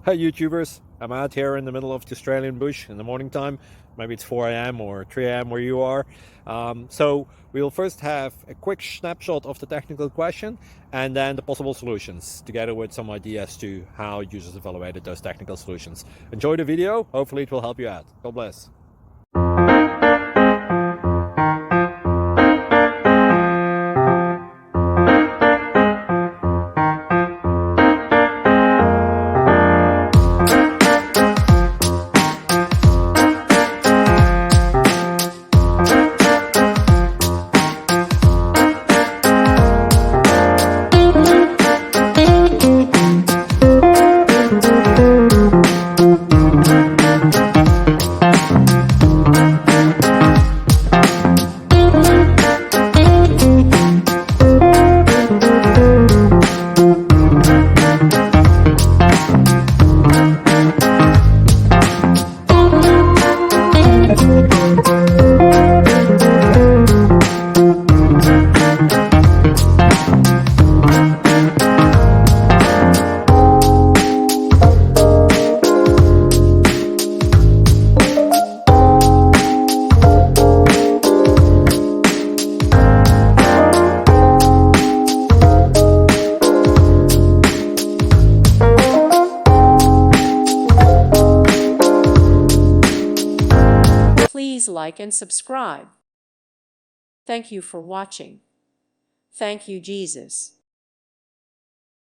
Hi YouTubers, I'm out here in the middle of the Australian bush in the morning time. Maybe it's 4 a.m. or 3 a.m. where you are. So we'll first have a quick snapshot of the technical question and then the possible solutions, together with some ideas to how users evaluated those technical solutions. Enjoy the video, hopefully it will help you out. God bless. Please like and subscribe. Thank you for watching. Thank you, Jesus.